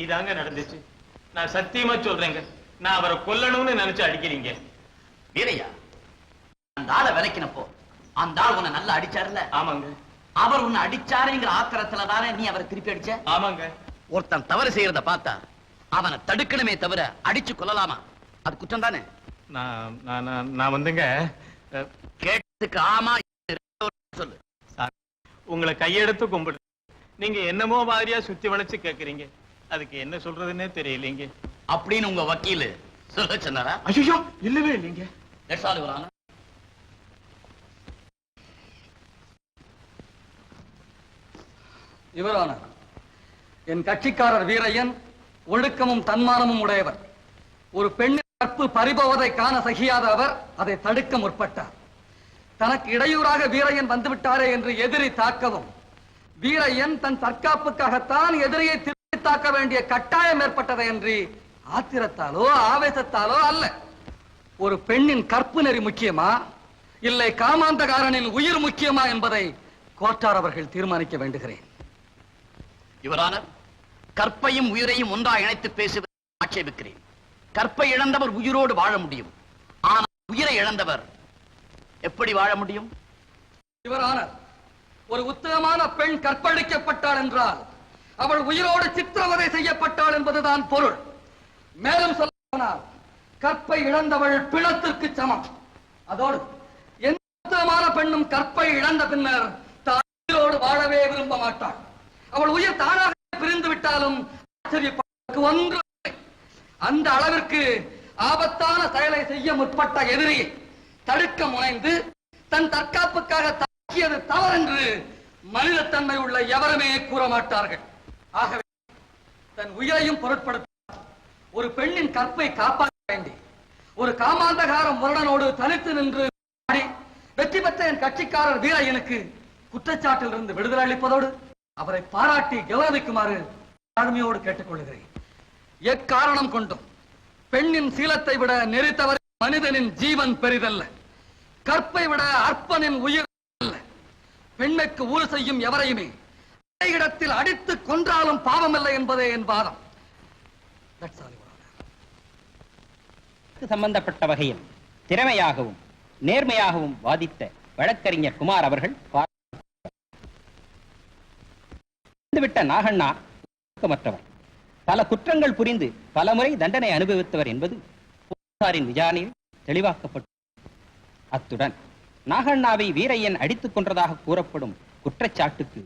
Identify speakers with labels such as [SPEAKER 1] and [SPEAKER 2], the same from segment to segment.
[SPEAKER 1] இதாங்க நடந்துச்சு. நான் சத்தியமா சொல்றேங்க, நான் அவரை கொல்லணும்னு நினைச்சு அடிக்கிறீங்க.
[SPEAKER 2] வீரையா, அந்த ஆளை விலைக்கினப்போ அந்த ஆள் உன்னை நல்லா அடிச்சாருல்ல?
[SPEAKER 1] ஆமாங்க.
[SPEAKER 2] அவர் உன்னை அடிச்சாருங்கிற ஆத்திரத்துல தானே நீ அவரை திருப்பி அடிச்ச?
[SPEAKER 1] ஆமாங்க.
[SPEAKER 2] ஒருத்தன் தவறு செய்யறத பார்த்தா அவனை தடுக்கணுமே தவிர அடிச்சு கொள்ளலாமா? அது குற்றம் தானே?
[SPEAKER 1] நான் வந்துங்க
[SPEAKER 2] கேட்டதுக்கு ஆமா சொல்லு.
[SPEAKER 1] உங்களை கையெடுத்து கும்பிடு. நீங்க என்னமோ மாதிரியா சுத்தி வளைச்சு கேக்குறீங்க. அதுக்கு என்ன சொல்றதுன்னே தெரியலீங்க.
[SPEAKER 2] அப்படின்னு உங்க வக்கீல் சொல்ல சொன்னாரா?
[SPEAKER 1] ஐயோ, இல்லவே இல்லைங்க.
[SPEAKER 3] இவரான என் கட்சிக்காரர் வீரையன் ஒழுக்கமும் தன்மானமும் உடையவர். ஒரு பெண்ணின் கற்பு பறிபோவதை காண சகியாத அவர் அதை தடுக்க முற்பட்டார். தனக்கு இடையூறாக வீரையன் வந்துவிட்டாரே என்று எதிரி தாக்கவும், வீரையன் தன் தற்காப்புக்காகத்தான் எதிரியை திருப்பி தாக்க வேண்டிய கட்டாயம் ஏற்பட்டதை என்று ஆத்திரத்தாலோ ஆவேசத்தாலோ அல்ல. ஒரு பெண்ணின் கற்பு நெறி முக்கியமா, இல்லை காமாந்தகாரனின் உயிர் முக்கியமா என்பதை கோட்டார் அவர்கள் தீர்மானிக்க வேண்டுகிறேன்.
[SPEAKER 2] யுவரான, கற்பையும் உயிரையும் ஒன்றாக இணைத்து பேசுவதை ஆட்சேபிக்கிறேன். கற்பை இழந்தவர் உயிரோடு வாழ முடியும், ஆனால் உயிரை இழந்தவர் எப்படி வாழ முடியும்?
[SPEAKER 3] யுவரான, ஒரு உத்தமமான பெண் கற்பழிக்கப்பட்டாள் என்றால் அவள் உயிரோடு சித்திரவதை செய்யப்பட்டாள் என்பதுதான் பொருள். மேலும் சொல்ல, கற்பை இழந்தவள் பிணத்திற்கு சமம். அதோடு எந்த உத்தமமான பெண்ணும் கற்பை இழந்த பின்னர் தான் உயிரோடு வாழவே விரும்ப மாட்டாள். அவள் உயிர் தானாக பிரிந்து விட்டாலும் ஒன்று அந்த அளவிற்கு ஆபத்தான செயலை செய்ய முற்பட்ட எதிரியை தடுக்க முனைந்து தன் தற்காப்புக்காக தாக்கியது தவறென்று மனிதத்தன்மை உள்ள எவருமே கூற மாட்டார்கள். ஆகவே தன் உயிரையும் பொருட்படுத்த ஒரு பெண்ணின் கற்பை காப்பாற்ற வேண்டி ஒரு காமாந்தகார முரடனோடு தனித்து நின்று வெற்றி பெற்ற என் கட்சிக்காரர் வீரையனுக்கு குற்றச்சாட்டில் இருந்து விடுதலை அளிப்பதோடு அவரை பாராட்டி கௌரவிக்குமாறு தாழ்மையோடு கேட்டுக்கொள்கிறேன். எக்காரணம் கொண்டும் பெண்ணின் சீலத்தை விட நெறித்தவரை மனிதனின் ஜீவன் பெரிதல்ல, கற்பை விட அற்பனின் உயிர் அல்ல. பெண்ணுக்கு ஊறு செய்யும் எவரையுமே இடத்தில் அடித்து கொன்றாலும் பாவமில்லை என்பதே என் வாதம்.
[SPEAKER 4] சம்பந்தப்பட்ட வகையில் திறமையாகவும் நேர்மையாகவும் வாதித்த வழக்கறிஞர் குமார் அவர்கள் விட்ட நாகண்ணா மற்றவர் பல குற்றங்கள் புரிந்து பலமுறை தண்டனை அனுபவித்தவர் என்பது போலீசாரின் விசாரணையில் தெளிவாக்கப்பட்டது. அத்துடன் நாகண்ணாவை வீரையன் அடித்துக் கொன்றதாக கூறப்படும் குற்றச்சாட்டுக்கு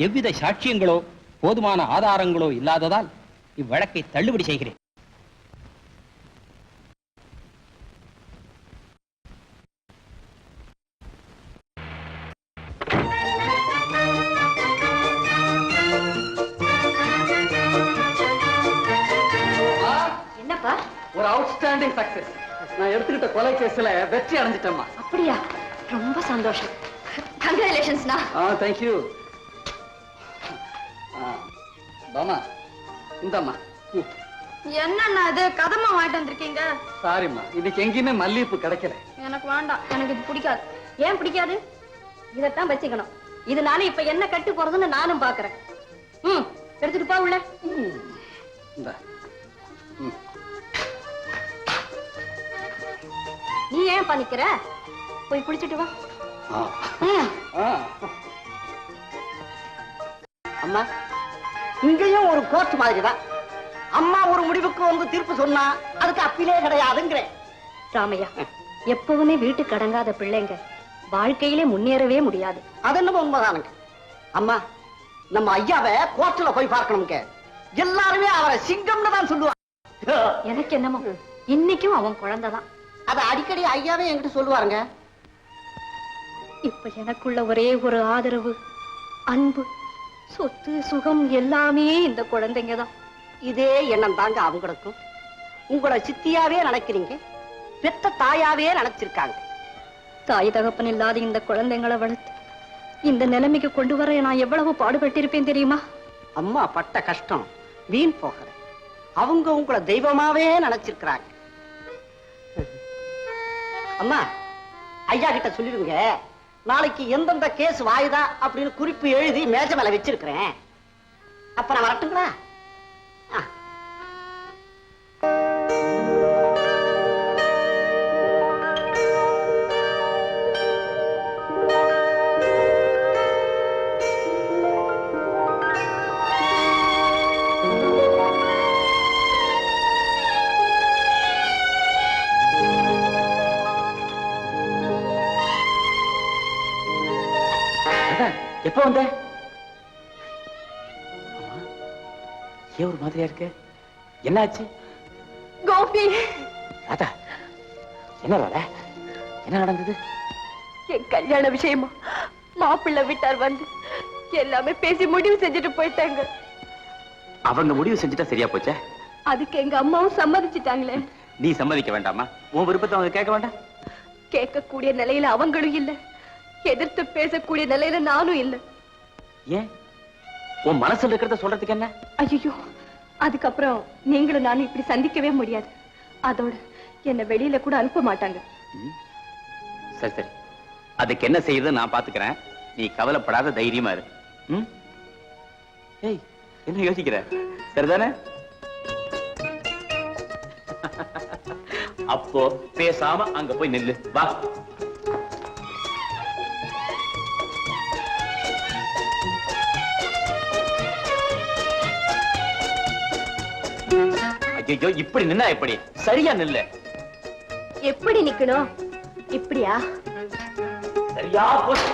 [SPEAKER 4] எவ்வித சாட்சியங்களோ போதுமான ஆதாரங்களோ இல்லாததால் இவ்வழக்கை தள்ளுபடி செய்கிறேன்.
[SPEAKER 3] ஒரு அவுட்ஸ்டாண்டிங் சக்சஸ். நான் எடுத்துக்கிட்ட கொலை கேஸ்ல வெற்றி அடைஞ்சிட்டேம்மா.
[SPEAKER 5] அப்படியா? ரொம்ப சந்தோஷம். கங்க்ராச்சுலேஷன்ஸ்னா.
[SPEAKER 3] Thank you. பாமா, இந்தம்மா.
[SPEAKER 5] என்னண்ணா இது கதமா வாங்கிட்டு வந்திருக்கீங்க?
[SPEAKER 3] சாரிம்மா, இதுக்கு எங்கேயுமே மல்லிகைப்பூ கிடைக்கல.
[SPEAKER 5] எனக்கு வேண்டாம், எனக்கு இது பிடிக்காது. ஏன் பிடிக்காது? இதத்தான் வச்சுக்கணும். இதனால இப்ப என்ன கட்டு போறதுன்னு நானும் பாக்குறேன். எடுத்துட்டு போ உள்ள. நீ ஏன் பண்ணிக்கிற? போய் குளிச்சுட்டு வா.
[SPEAKER 6] அம்மா, இங்கேயும் ஒரு கோர்ட் மாதிரிதான். அம்மா ஒரு முடிவுக்கு வந்து தீர்ப்பு சொன்னா அதுக்கு அப்பீலே கிடையாதுங்கிறேன்.
[SPEAKER 5] ராமையா, எப்பவுமே வீட்டுக்கு அடங்காத பிள்ளைங்க வாழ்க்கையிலே முன்னேறவே முடியாது.
[SPEAKER 6] அது என்னமோ உண்மைதானுங்க. அம்மா, நம்ம ஐயாவை கோர்ட்ல போய் பார்க்கணுங்க. எல்லாருமே அவரை சிங்கம்னு தான் சொல்லுவாங்க.
[SPEAKER 5] எனக்கு என்னமோ இன்னைக்கும் அவன் குழந்தைதான்.
[SPEAKER 6] அத அடிக்கடி ஐயாவே என்கிட்ட சொல்லுவாருங்க.
[SPEAKER 5] இப்ப எனக்குள்ள ஒரே ஒரு ஆதரவு, அன்பு, சொத்து, சுகம் எல்லாமே இந்த குழந்தைங்க தான்.
[SPEAKER 6] இதே எண்ணம் தாங்க அவங்களுக்கும். உங்களை சித்தியாவே நினைக்கிறீங்க, பெத்த தாயாவே நினைச்சிருக்காங்க.
[SPEAKER 5] தாய் தகப்பன் இல்லாத இந்த குழந்தைங்களை வளர்த்து இந்த நிலைமைக்கு கொண்டு வர நான் எவ்வளவு பாடுபட்டிருப்பேன் தெரியுமா?
[SPEAKER 6] அம்மா பட்ட கஷ்டம் வீண் போகல. அவங்க உங்களை தெய்வமாவே நினைச்சிருக்கிறாங்க. அம்மா, ஐயா கிட்ட சொல்லிடுங்க, நாளைக்கு எந்தெந்த கேஸ் வாயுதா அப்படின்னு குறிப்பு எழுதி மேஜை மேல வச்சிருக்கிறேன். அப்ப நான் வரட்டுங்களா?
[SPEAKER 7] எப்ப வந்த? ஏன் ஒரு மாதிரியா இருக்க? என்னாச்சு?
[SPEAKER 5] கோபி,
[SPEAKER 7] ராதா, என்ன ராதா, என்ன நடந்தது?
[SPEAKER 5] என் கல்யாண விஷயமா மாப்பிள்ளை வீட்டார் வந்து எல்லாமே பேசி முடிவு செஞ்சுட்டு போயிட்டாங்க.
[SPEAKER 7] அவங்க முடிவு செஞ்சுட்டா சரியா போச்சா?
[SPEAKER 5] அதுக்கு எங்க அம்மாவும் சம்மதிச்சுட்டாங்களே.
[SPEAKER 7] நீ சம்மதிக்க வேண்டாமா? உன் விருப்பத்தை அவங்க கேட்க வேண்டாம்?
[SPEAKER 5] கேட்கக்கூடிய நிலையில அவங்களும் இல்ல, எதிர்த்து பேசக்கூடிய நிலையில நானும் இல்ல.
[SPEAKER 7] ஏன்? உன் மனசுல இருக்கிறத சொல்றதுக்கு என்ன?
[SPEAKER 5] ஐயோ, அதுக்கப்புறம் நீங்களும் நானும் இப்படி சந்திக்கவே முடியாது. அதோட என்ன வெளியில கூட அனுப்ப மாட்டாங்க.
[SPEAKER 7] சரி சரி, அதுக்கு என்ன செய்யுது நான் பாத்துக்கிறேன். நீ கவலைப்படாத, தைரியமா இரு. ஏய், என்ன யோசிக்கிற? சரிதானே? அப்போ பேசாம அங்க போய் நில்லு. வா. ஐயோ, இப்படி நின்னா எப்படி? சரியா நில்லு.
[SPEAKER 5] எப்படி நிக்கணும்? இப்படியா?
[SPEAKER 7] சரியா போச்சு.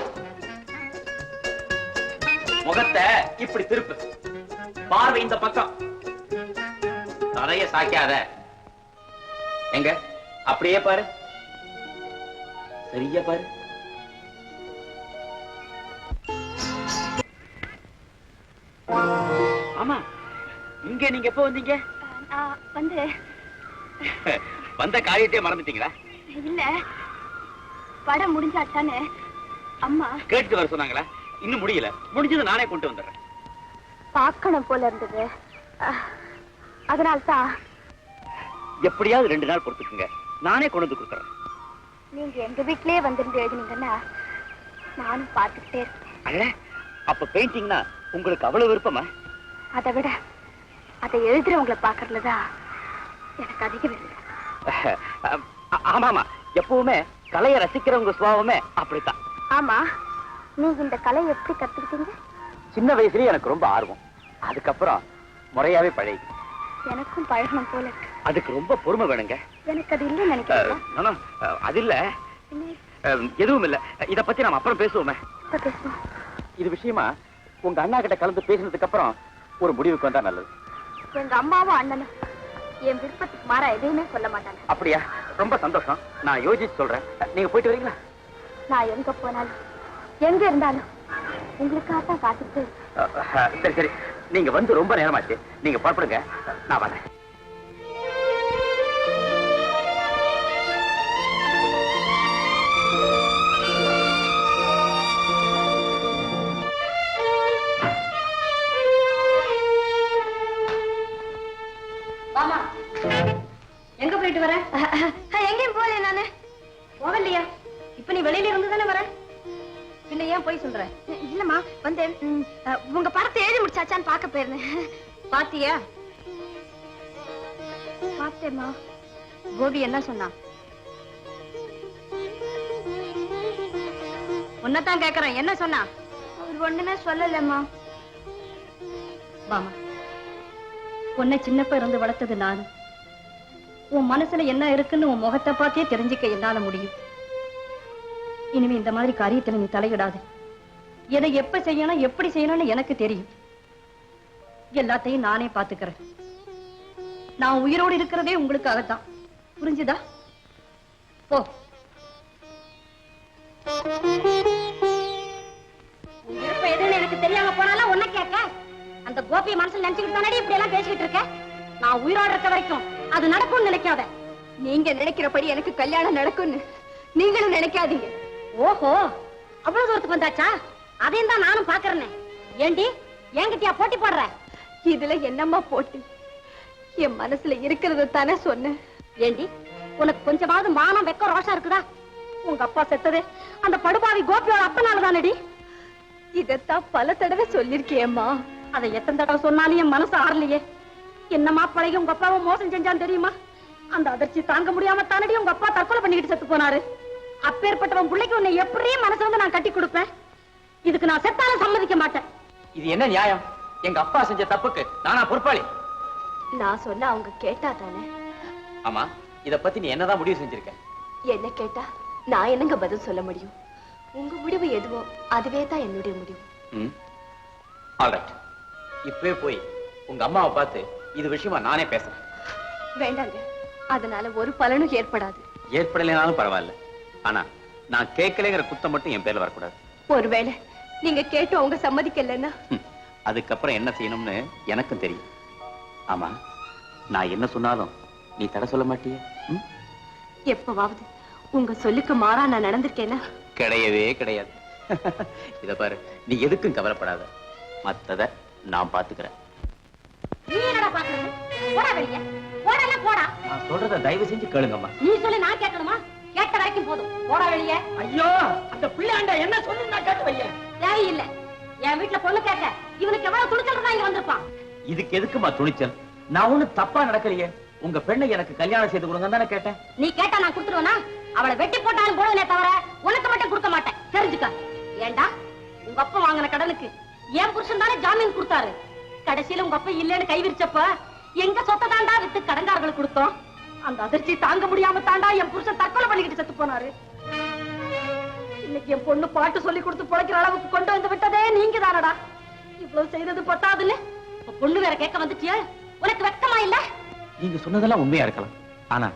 [SPEAKER 7] முகத்தை இப்படி திருப்பு. பார்வை இந்த பக்கம். தலைய சாய்க்காத. எங்க அப்படியே பாரு. சரியா பாரு. ஆமா, இங்க நீங்க எப்ப வந்தீங்க?
[SPEAKER 5] வந்து
[SPEAKER 7] வந்த காரியத்தையே மறந்துட்டீங்களா?
[SPEAKER 5] இல்ல, படம் முடிஞ்சாட்டானே அம்மா
[SPEAKER 7] கேட்டு வர சொன்னாங்களா? இன்னும் முடியல. முடிஞ்சது நானே கொண்டு வந்துடுறேன்.
[SPEAKER 5] பார்க்கணும் போல இருந்தது, அதனால்தான்.
[SPEAKER 7] எப்படியாவது 2 நாள் பொறுத்துக்குங்க, நானே கொண்டு வந்து கொடுத்துறேன்.
[SPEAKER 5] நீங்க எங்க வீட்லயே வந்திருந்து எழுதினீங்கன்னா நானும் பார்த்துக்கிட்டே இருப்பேன்.
[SPEAKER 7] அட, அப்ப பெயிண்டிங்னா உங்களுக்கு அவ்வளவு விருப்பமா?
[SPEAKER 5] அதை விட அதை எழுதுறவங்களை பாக்குறதுலதான் எனக்கு அதிக விருப்பம்.
[SPEAKER 7] ஆமாமா, எப்பவுமே கலையை ரசிக்கிறவங்க சுபாவமே அப்படித்தான்.
[SPEAKER 5] ஆமா, நீங்க இந்த கலை எப்படி கத்துக்கிட்டீங்க?
[SPEAKER 7] சின்ன வயசுலயே எனக்கு ரொம்ப ஆர்வம். அதுக்கப்புறம் முறையாவே பழகி.
[SPEAKER 5] எனக்கும் பழகணும் போல இருக்கு.
[SPEAKER 7] அதுக்கு ரொம்ப பொறுமை வேணுங்க.
[SPEAKER 5] எனக்கு அது இல்லைன்னு நினைக்கிறேன்.
[SPEAKER 7] அது இல்ல, எதுவும் இல்ல. இத பத்தி நாம அப்புறம் பேசுவோமே. இது விஷயமா உங்க அண்ணா கிட்ட கலந்து பேசினதுக்கு அப்புறம் ஒரு முடிவுக்கு வந்தா நல்லது.
[SPEAKER 5] எங்க அம்மாவும் அண்ணனும் என் விருப்பத்துக்கு மாற எதையுமே சொல்ல மாட்டாங்க.
[SPEAKER 7] அப்படியா? ரொம்ப சந்தோஷம். நான் யோசிச்சு சொல்றேன். நீங்க போயிட்டு வரீங்களா?
[SPEAKER 5] நான் எங்க போனாலும் எங்க இருந்தாலும் உங்களுக்காக தான் காத்துட்டு.
[SPEAKER 7] சரி சரி, நீங்க வந்து ரொம்ப நேரமாச்சு. நீங்க புறப்படுங்க, நான் வரேன்.
[SPEAKER 5] எங்க போயிட்டு வர? எங்கேயும் போகல. நானு போகலையா? இப்ப நீ வெளியில இருந்து தானே வர, பின்ன ஏன் போய் சொல்ற? இல்லம்மா, வந்து உங்க படத்தை எழுதி முடிச்சாச்சான்னு பாக்க போயிருந்தேன். பாத்தியா? பார்த்தேம்மா. கோபி என்ன சொன்னா? உன்னதான் கேக்குறேன், என்ன சொன்னா? அவர் ஒண்ணுமே சொல்லலம்மா. வாமா, உன்னை சின்னப்ப இருந்து வளர்த்தது நானு. உன் மனசுல என்ன இருக்குன்னு உன் முகத்தை பார்த்தே தெரிஞ்சுக்க என்னால முடியும். இனிமே இந்த மாதிரி காரியத்துல நீ தலையிடாது. எதை எப்ப செய்யணும், எப்படி செய்யணும்னு எனக்கு தெரியும். எல்லாத்தையும் நானே பாத்துக்கிறேன். நான் உயிரோடு இருக்கிறதே உங்களுக்காகத்தான். புரிஞ்சுதா? போ. விருப்பம் எதுன்னு எனக்கு தெரியாம போனாலும் உன்ன கேட்க. அந்த கோபியை மனசுல நினைச்சுக்கிட்டு தானே இப்படி எல்லாம் பேசிக்கிட்டு இருக்க. நான் உயிரோடு இருக்க வரைக்கும் அது நடக்கும்னு நினைக்காத. நீங்க நினைக்கிறபடி எனக்கு கல்யாணம் நடக்கும்னு நீங்களும் நினைக்காதீங்க. ஓஹோ, அவ்வளவு தூரத்துக்கு வந்தாச்சா? அதையும் தான் நானும் பாக்குறேன். ஏண்டி, என்கிட்டயா போட்டி போடுற? இதுல என்னம்மா போட்டு? என் மனசுல இருக்கிறத தானே சொன்னேன். ஏண்டி, உனக்கு கொஞ்சமாவது மானம், வெக்கம், ரோஷம் இருக்குதா? உங்க அப்பா செத்தது அந்த படுபாவி கோபியோட அப்பனால தானடி. இதத்தான் பல தடவை சொல்லிருக்கேம்மா. அதை எத்தனை தடவை சொன்னாலும் என் மனசு ஆறலையே. என்னமா பழகி உங்க அப்பாவும் மோசம் செஞ்சான்னு தெரியுமா? அந்த அதிர்ச்சி தாங்க முடியாம தானடி உங்க அப்பா தற்கொலை பண்ணிக்கிட்டு செத்து போனாரு. அப்பேற்பட்டவன் பிள்ளைக்கு உன்னை எப்படி மனசு வந்து நான் கட்டி கொடுப்பேன்? இதுக்கு நான் செத்தாலும் சம்மதிக்க மாட்டேன்.
[SPEAKER 7] இது என்ன நியாயம்? எங்க அப்பா செஞ்ச தப்புக்கு நானா பொறுப்பாளி?
[SPEAKER 5] நான் சொன்ன அவங்க கேட்டா தானே.
[SPEAKER 7] ஆமா, இத பத்தி நீ என்னதான் முடிவு செஞ்சிருக்க?
[SPEAKER 5] என்ன கேட்டா நான் என்னங்க பதில் சொல்ல முடியும்? உங்க முடிவு எதுவோ அதுவே தான் என்னுடைய முடிவு.
[SPEAKER 7] ஆல்ரைட், இப்பவே போய் உங்க அம்மாவை பார்த்து இது விஷயமா நானே பேசுறேன்.
[SPEAKER 5] வேண்டாங்க, அதனால ஒரு பலனும் ஏற்படாது.
[SPEAKER 7] ஏற்படலைனாலும் பரவாயில்ல, ஆனா நான் கேட்கலைங்கிற குத்தம் மட்டும் என் பேர்ல வரக்கூடாது.
[SPEAKER 5] ஒருவேளை நீங்க கேட்டு அவங்க சம்மதிக்கலன்னா
[SPEAKER 7] அதுக்கப்புறம் என்ன செய்யணும்னு எனக்கும் தெரியும். ஆமா, நான் என்ன சொன்னாலும் நீ தடை சொல்ல மாட்டியே?
[SPEAKER 5] எப்பவாவது உங்க சொல்லுக்கு மாறா நான் நடந்திருக்கேனா?
[SPEAKER 7] கிடையவே கிடையாது. இத பாரு, நீ எதுக்கும் கவலைப்படாத, மத்தத நான் பாத்துக்கிறேன்.
[SPEAKER 5] நீ என்னடா பாக்குறது? போடா வெளிய, போடல போடா.
[SPEAKER 7] நான் சொல்றத தயவு செஞ்சு கேளுங்கம்மா.
[SPEAKER 5] நீ சொல்லி நான் கேட்கணுமா? கேட்ட வரைக்கும் போதும், போடா வெளிய.
[SPEAKER 6] ஐயோ, அந்த பிள்ளையாண்ட என்ன சொல்லு நான் கேட்டு வையேன்.
[SPEAKER 5] தேவையில்லை. என் வீட்டுல பொண்ணு கேட்க இவனுக்கு எவ்வளவு துணிச்சல் இருந்தா இங்க வந்திருப்பான்.
[SPEAKER 7] இதுக்கு எதுக்குமா துணிச்சல்? நான் ஒண்ணு தப்பா நடக்கலையே. உங்க பெண்ணை எனக்கு கல்யாணம் செய்து கொடுங்க தானே கேட்டேன்.
[SPEAKER 5] நீ கேட்டா நான் கொடுத்துருவேனா? அவளை வெட்டி போட்டாலும் போடுவனே தவிர உனக்கு மட்டும் கொடுக்க மாட்டேன், தெரிஞ்சுக்க. ஏண்டா, உங்க அப்பா வாங்கின கடனுக்கு என் புருஷன் தானே ஜாமீன் கொடுத்தாரு. கடைசியில உங்க அப்பா இல்லன்னு கை விரிச்சப்ப எங்க சொத்தை தாண்டா வித்து கடன்காரர்களுக்கு கொடுத்தோம். அந்த அதிர்ச்சி தாங்க முடியாம தாண்டா என் புருஷன் தற்கொலை பண்ணிக்கிட்டு செத்து போனாரு. இன்னைக்கு என் பொண்ணு பாட்டு சொல்லி கொடுத்து பிழைக்கிற அளவுக்கு கொண்டு வந்து விட்டதே நீங்க தானடா. இவ்வளவு செய்தது பத்தாதுன்னு பொண்ணு வேற கேட்க வந்துட்டியா? உனக்கு வெட்கமா இல்ல?
[SPEAKER 7] நீங்க சொன்னதெல்லாம் உண்மையா இருக்கலாம், ஆனா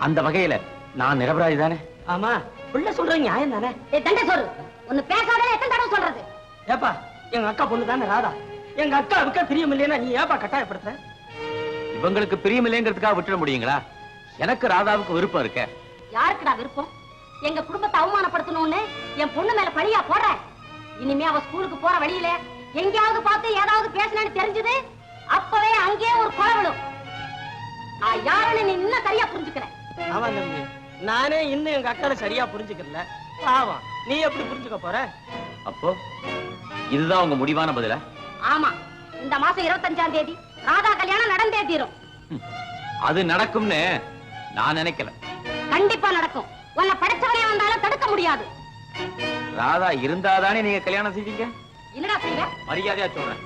[SPEAKER 7] அந்த வகையில நான் நிரபராதி தானே.
[SPEAKER 6] ஆமா, பிள்ளை சொல்றது நியாயம் தானே.
[SPEAKER 5] தண்டை சொல்லு. ஒன்னு பேசாத எத்தனை தடவை சொல்றது?
[SPEAKER 6] ஏப்பா, எங்க அக்கா பொண்ணு தானே ராதா. எங்க அக்காவுக்கு பிரியம் இல்லையா? நீ ஏப்பா கட்டாயப்படுத்துற?
[SPEAKER 7] இவங்களுக்கு பிரியமில்லைங்கிறதுக்காக விட்டுட முடியுங்களா? எனக்கு ராதாவுக்கு விருப்பம் இருக்க.
[SPEAKER 5] யாருக்குடா விருப்பம்? எங்க குடும்பத்தை அவமானப்படுத்தணும்னு என் பொண்ணு மேல பழியா போடுற? இனிமே அவ ஸ்கூலுக்கு போற வழியில எங்கேயாவது பார்த்து ஏதாவது பேசினு தெரிஞ்சது அப்பவே அங்கேயே ஒரு கொலை விழும். நான் யாருன்னு நீ இன்னும் சரியா புரிஞ்சுக்கிறேன்.
[SPEAKER 6] ஆமா தம்பி, நானே இன்னும் எங்க அக்காவை சரியா புரிஞ்சுக்கல. பாவம், நீ எப்படி புரிஞ்சுக்க போற?
[SPEAKER 7] அப்போ இதுதான் உங்க முடிவான பதிலா?
[SPEAKER 5] ஆமா, இந்த மாசம் 25ஆம் தேதி ராதா கல்யாணம் நடந்தே தீரும்.
[SPEAKER 7] அது நடக்கும்னு நான் நினைக்கல.
[SPEAKER 5] கண்டிப்பா நடக்கும். உன்னை படைச்சவனே வந்தாலும் தடுக்க முடியாது.
[SPEAKER 7] ராதா இருந்தாதானே நீங்க கல்யாணம் செய்வீங்க.
[SPEAKER 5] என்னடா செய்வ?
[SPEAKER 7] மரியாதையா சொல்றேன்,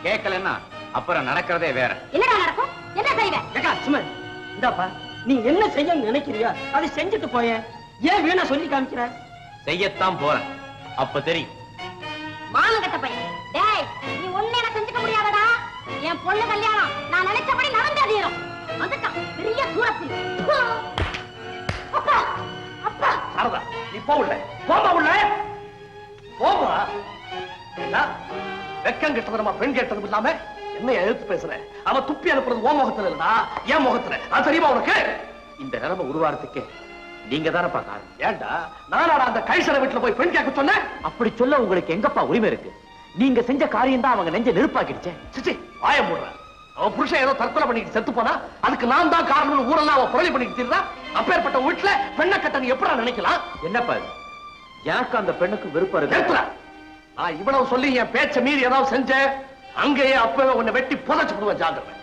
[SPEAKER 7] கேட்கலன்னா அப்புறம் நடக்கிறதே வேற.
[SPEAKER 5] என்னடா நடக்கும்? என்ன செய்வ?
[SPEAKER 6] ஏக்கா சும்மா இந்தாப்பா, நீ என்ன செய்ய நினைக்கிறியா அதை செஞ்சுட்டு போய. ஏன் வீணா சொல்லி காமிக்கிற?
[SPEAKER 7] செய்யத்தான் போறேன், அப்ப தெரியும்.
[SPEAKER 5] மானங்கட்ட பையன். டேய், நீ ஒண்ணு என்ன செஞ்சுக்க முடியாதடா. என் பொண்ணு கல்யாணம் நான் நினைச்சபடி நடந்தே தீரும். வந்துட்டான் பெரிய சூரப்புலி. அப்பா, அப்பா.
[SPEAKER 3] சாரதா, நீ போகல. போமா உள்ள. போமா. என்ன? வெக்கம் கெட்டவரமா பெண் கேட்டதும் இல்லாம என்ன எழுத்து பேசுற? அவ துப்பி அனுப்புறது ஓ முகத்துல இல்லடா, என் முகத்துல. அது தெரியுமா உனக்கு?
[SPEAKER 7] இந்த நிலைமை உருவாரத்துக்கு நீங்க தானே பாக்காரு.
[SPEAKER 3] ஏண்டா, நானாடா அந்த கைசர வீட்டுல போய் பெண் கேட்க சொன்னேன்?
[SPEAKER 7] அப்படி சொல்ல உங்களுக்கு எங்கப்பா உரிமை இருக்கு? நீங்க செஞ்ச காரியம் தான் அவங்க நெஞ்ச நெருப்பாக்கிடுச்சே.
[SPEAKER 3] சிச்சி, வாய மூடுற. அவன் புருஷன் ஏதோ தற்கொலை பண்ணிட்டு செத்து போனா அதுக்கு நான் தான் காரணம்னு ஊரெல்லாம் அவன் புரளி பண்ணிட்டு இருந்தா, அப்பேற்பட்ட வீட்டுல பெண்ணை கட்ட நீ எப்படா நினைக்கலாம்?
[SPEAKER 7] என்னப்பா இது? எனக்கு அந்த பெண்ணுக்கு விருப்பம் இருக்கு.
[SPEAKER 3] நிறுத்துற. நான் இவ்வளவு சொல்லி என் பேச்ச மீறி ஏதாவது செஞ்ச அங்கேயே அப்பவே உன்னை வெட்டி புதைச்சு விடுவேன். ஜாக்கிரதை.